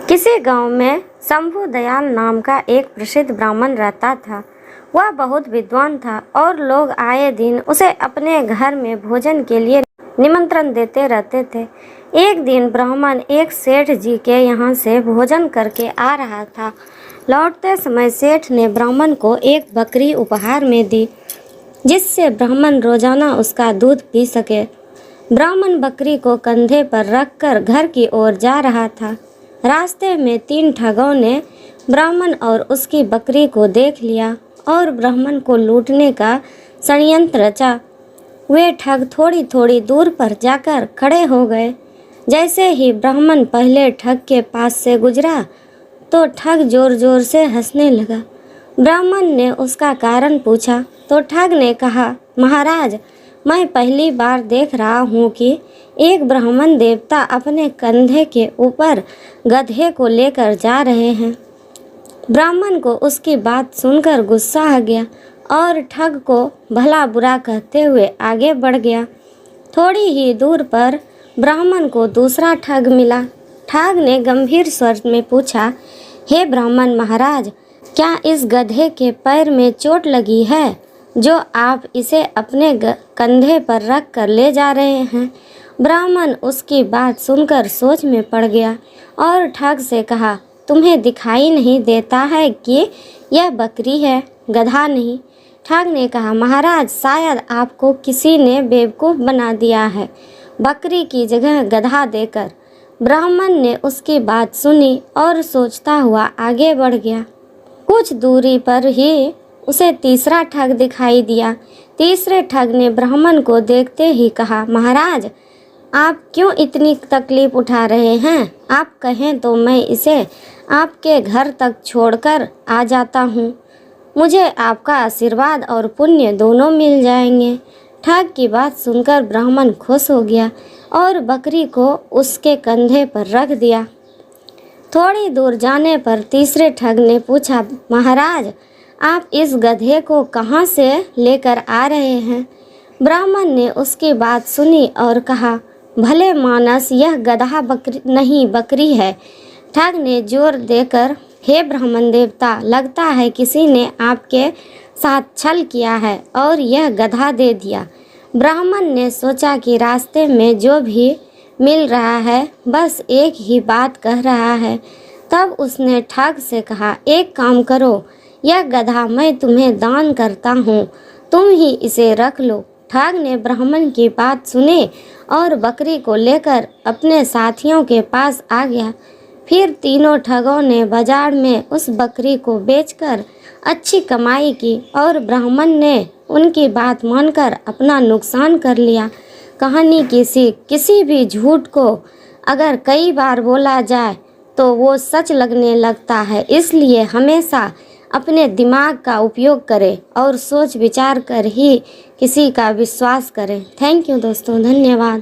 किसी गांव में शंभू दयाल नाम का एक प्रसिद्ध ब्राह्मण रहता था। वह बहुत विद्वान था और लोग आए दिन उसे अपने घर में भोजन के लिए निमंत्रण देते रहते थे। एक दिन ब्राह्मण एक सेठ जी के यहाँ से भोजन करके आ रहा था। लौटते समय सेठ ने ब्राह्मण को एक बकरी उपहार में दी, जिससे ब्राह्मण रोजाना उसका दूध पी सके। ब्राह्मण बकरी को कंधे पर रखकर घर की ओर जा रहा था। रास्ते में 3 ठगों ने ब्राह्मण और उसकी बकरी को देख लिया और ब्राह्मण को लूटने का षड्यंत्र रचा। वे ठग थोड़ी थोड़ी दूर पर जाकर खड़े हो गए। जैसे ही ब्राह्मण पहले ठग के पास से गुजरा तो ठग जोर जोर से हंसने लगा। ब्राह्मण ने उसका कारण पूछा तो ठग ने कहा, महाराज, मैं पहली बार देख रहा हूँ कि एक ब्राह्मण देवता अपने कंधे के ऊपर गधे को लेकर जा रहे हैं। ब्राह्मण को उसकी बात सुनकर गुस्सा आ गया और ठग को भला बुरा कहते हुए आगे बढ़ गया। थोड़ी ही दूर पर ब्राह्मण को दूसरा ठग मिला। ठग ने गंभीर स्वर में पूछा, हे ब्राह्मण महाराज, क्या इस गधे के पैर में चोट लगी है जो आप इसे अपने कंधे पर रख कर ले जा रहे हैं? ब्राह्मण उसकी बात सुनकर सोच में पड़ गया और ठग से कहा, तुम्हें दिखाई नहीं देता है कि यह बकरी है, गधा नहीं? ठग ने कहा, महाराज, शायद आपको किसी ने बेवकूफ़ बना दिया है बकरी की जगह गधा देकर। ब्राह्मण ने उसकी बात सुनी और सोचता हुआ आगे बढ़ गया। कुछ दूरी पर ही उसे तीसरा ठग दिखाई दिया। तीसरे ठग ने ब्राह्मण को देखते ही कहा, महाराज, आप क्यों इतनी तकलीफ उठा रहे हैं? आप कहें तो मैं इसे आपके घर तक छोड़कर आ जाता हूँ। मुझे आपका आशीर्वाद और पुण्य दोनों मिल जाएंगे। ठग की बात सुनकर ब्राह्मण खुश हो गया और बकरी को उसके कंधे पर रख दिया। थोड़ी दूर जाने पर तीसरे ठग ने पूछा, महाराज, आप इस गधे को कहाँ से लेकर आ रहे हैं? ब्राह्मण ने उसकी बात सुनी और कहा, भले मानस, यह गधा बकरी है। ठग ने जोर देकर, हे ब्राह्मण देवता, लगता है किसी ने आपके साथ छल किया है और यह गधा दे दिया। ब्राह्मण ने सोचा कि रास्ते में जो भी मिल रहा है बस एक ही बात कह रहा है। तब उसने ठग से कहा, एक काम करो, यह गधा मैं तुम्हें दान करता हूँ, तुम ही इसे रख लो। ठग ने ब्राह्मण की बात सुनी और बकरी को लेकर अपने साथियों के पास आ गया। फिर तीनों ठगों ने बाजार में उस बकरी को बेचकर अच्छी कमाई की और ब्राह्मण ने उनकी बात मानकर अपना नुकसान कर लिया। कहानी की सीख, किसी भी झूठ को अगर कई बार बोला जाए तो वो सच लगने लगता है। इसलिए हमेशा अपने दिमाग का उपयोग करें और सोच विचार कर ही किसी का विश्वास करें। थैंक यू दोस्तों, धन्यवाद।